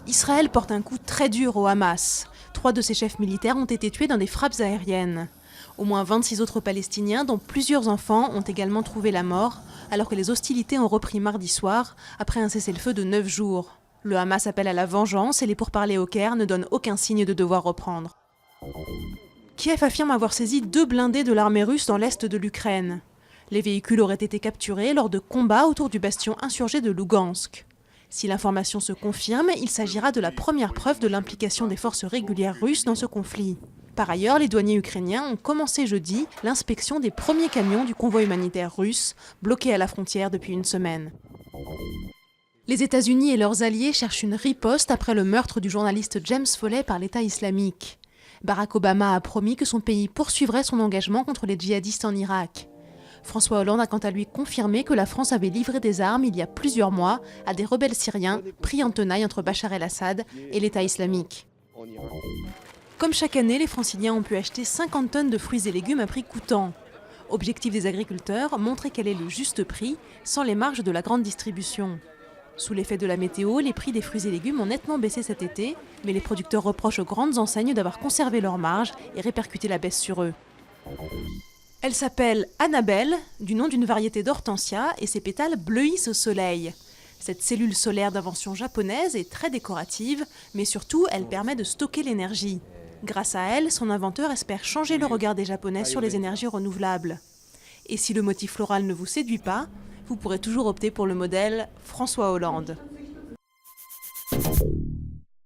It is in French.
Israël porte un coup très dur au Hamas. 3 de ses chefs militaires ont été tués dans des frappes aériennes. Au moins 26 autres Palestiniens, dont plusieurs enfants, ont également trouvé la mort, alors que les hostilités ont repris mardi soir, après un cessez-le-feu de 9 jours. Le Hamas appelle à la vengeance et les pourparlers au Caire ne donnent aucun signe de devoir reprendre. Kiev affirme avoir saisi 2 blindés de l'armée russe dans l'est de l'Ukraine. Les véhicules auraient été capturés lors de combats autour du bastion insurgé de Lugansk. Si l'information se confirme, il s'agira de la première preuve de l'implication des forces régulières russes dans ce conflit. Par ailleurs, les douaniers ukrainiens ont commencé jeudi l'inspection des premiers camions du convoi humanitaire russe, bloqué à la frontière depuis une semaine. Les États-Unis et leurs alliés cherchent une riposte après le meurtre du journaliste James Foley par l'État islamique. Barack Obama a promis que son pays poursuivrait son engagement contre les djihadistes en Irak. François Hollande a quant à lui confirmé que la France avait livré des armes il y a plusieurs mois à des rebelles syriens pris en tenaille entre Bachar el-Assad et l'État islamique. Comme chaque année, les Franciliens ont pu acheter 50 tonnes de fruits et légumes à prix coûtant. Objectif des agriculteurs, montrer quel est le juste prix sans les marges de la grande distribution. Sous l'effet de la météo, les prix des fruits et légumes ont nettement baissé cet été, mais les producteurs reprochent aux grandes enseignes d'avoir conservé leurs marges et répercuté la baisse sur eux. Elle s'appelle Annabelle, du nom d'une variété d'hortensia, et ses pétales bleuissent au soleil. Cette cellule solaire d'invention japonaise est très décorative, mais surtout elle permet de stocker l'énergie. Grâce à elle, son inventeur espère changer le regard des Japonais sur les énergies renouvelables. Et si le motif floral ne vous séduit pas, vous pourrez toujours opter pour le modèle François Hollande.